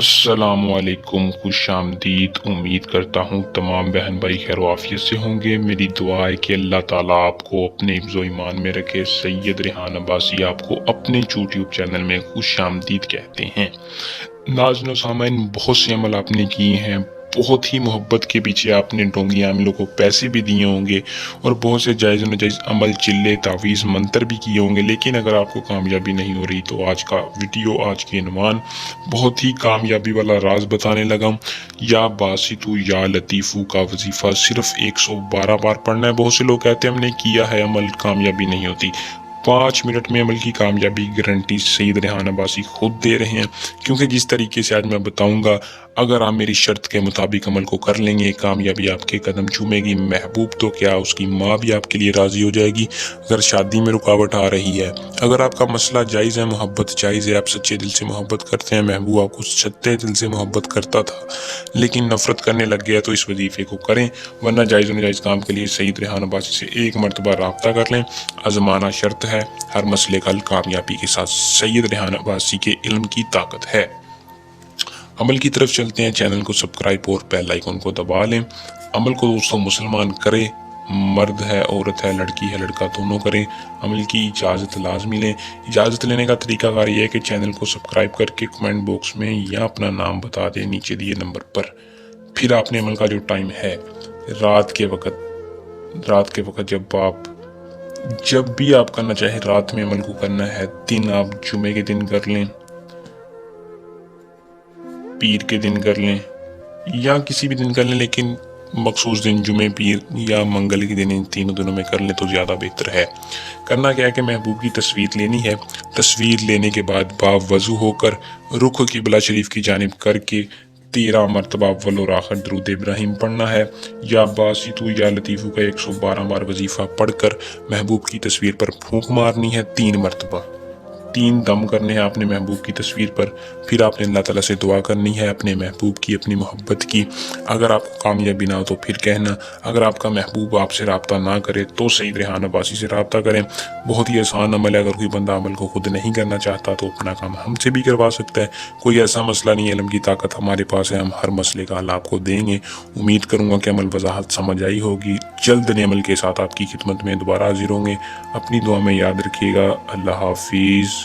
السلام علیکم، خوش آمدید۔ امید کرتا ہوں تمام بہن بھائی خیر و عافیت سے ہوں گے۔ میری دعا ہے کہ اللہ تعالیٰ آپ کو اپنے حفظ و ایمان میں رکھے۔ سید ریحان عباسی آپ کو اپنے یوٹیوب چینل میں خوش آمدید کہتے ہیں۔ ناظرین و سامعین، بہت سے عمل آپ نے کیے ہیں، بہت ہی محبت کے پیچھے آپ نے ڈونگی عاملوں کو پیسے بھی دیے ہوں گے، اور بہت سے جائز و ناجائز عمل، چلے، تعویذ، منتر بھی کیے ہوں گے، لیکن اگر آپ کو کامیابی نہیں ہو رہی تو آج کا ویڈیو، آج کے عنوان بہت ہی کامیابی والا راز بتانے لگا۔ یا باسطو یا لطیفو کا وظیفہ صرف 112 بار پڑھنا ہے۔ بہت سے لوگ کہتے ہیں ہم نے کیا ہے عمل، کامیابی نہیں ہوتی۔ 5 منٹ میں عمل کی کامیابی گارنٹی سید ریحان عباسی خود دے رہے ہیں، کیونکہ جس طریقے سے آج میں بتاؤں گا، اگر آپ میری شرط کے مطابق عمل کو کر لیں گے، کامیابی آپ کے قدم چومے گی۔ محبوب تو کیا، اس کی ماں بھی آپ کے لیے راضی ہو جائے گی۔ اگر شادی میں رکاوٹ آ رہی ہے، اگر آپ کا مسئلہ جائز ہے، محبت جائز ہے، آپ سچے دل سے محبت کرتے ہیں، محبوب آپ کو سچے دل سے محبت کرتا تھا لیکن نفرت کرنے لگ گیا، تو اس وظیفے کو کریں، ورنہ جائز و ناجائز کام کے لیے سید ریحان عباسی سے ایک مرتبہ رابطہ کر لیں۔ آزمانا شرط ہے، ہر مسئلے کا حل کامیابی کے ساتھ سید ریحان عباسی کے علم کی طاقت ہے۔ عمل کی طرف چلتے ہیں۔ چینل کو سبسکرائب اور بیل آئیکن کو دبا لیں۔ عمل کو دوستوں مسلمان کرے، مرد ہے، عورت ہے، لڑکی ہے، لڑکا، دونوں کریں۔ عمل کی اجازت لازمی لیں۔ اجازت لینے کا طریقہ کار یہ ہے کہ چینل کو سبسکرائب کر کے کمنٹ باکس میں یا اپنا نام بتا دیں نیچے دیے نمبر پر۔ پھر آپ نے عمل کا جو ٹائم ہے، رات کے وقت جب بھی آپ کرنا چاہیں رات میں عمل کو کرنا ہے۔ دن آپ جمعے کے دن کر لیں، پیر کے دن کر لیں، یا کسی بھی دن کر لیں، لیکن مخصوص دن جمعے، پیر یا منگل کے دن، ان تینوں دنوں میں کر لیں تو زیادہ بہتر ہے۔ کرنا کیا ہے کہ محبوب کی تصویر لینی ہے۔ تصویر لینے کے بعد باوضو ہو کر رخ قبلہ شریف کی جانب کر کے 13 مرتبہ اول اور آخر درود ابراہیم پڑھنا ہے۔ یا باسطو یا لطیفو کا 112 بار وظیفہ پڑھ کر محبوب کی تصویر پر پھونک مارنی ہے 3 مرتبہ۔ 3 دم کرنے ہیں آپ نے محبوب کی تصویر پر۔ پھر آپ نے اللہ تعالیٰ سے دعا کرنی ہے اپنے محبوب کی، اپنی محبت کی۔ اگر آپ کو کامیابی نہ ہو تو پھر کہنا، اگر آپ کا محبوب آپ سے رابطہ نہ کرے تو سید ریحان عباسی سے رابطہ کریں۔ بہت ہی آسان عمل ہے، اگر کوئی بندہ عمل کو خود نہیں کرنا چاہتا تو اپنا کام ہم سے بھی کروا سکتا ہے۔ کوئی ایسا مسئلہ نہیں ہے، علم کی طاقت ہمارے پاس ہے، ہم ہر مسئلے کا حل آپ کو دیں گے۔ امید کروں گا کہ عمل وضاحت سمجھ آئی ہوگی۔ جلد نئے عمل کے ساتھ آپ کی خدمت میں دوبارہ حاضر ہوں گے۔ اپنی دعا میں یاد رکھیے گا۔ اللہ حافظ۔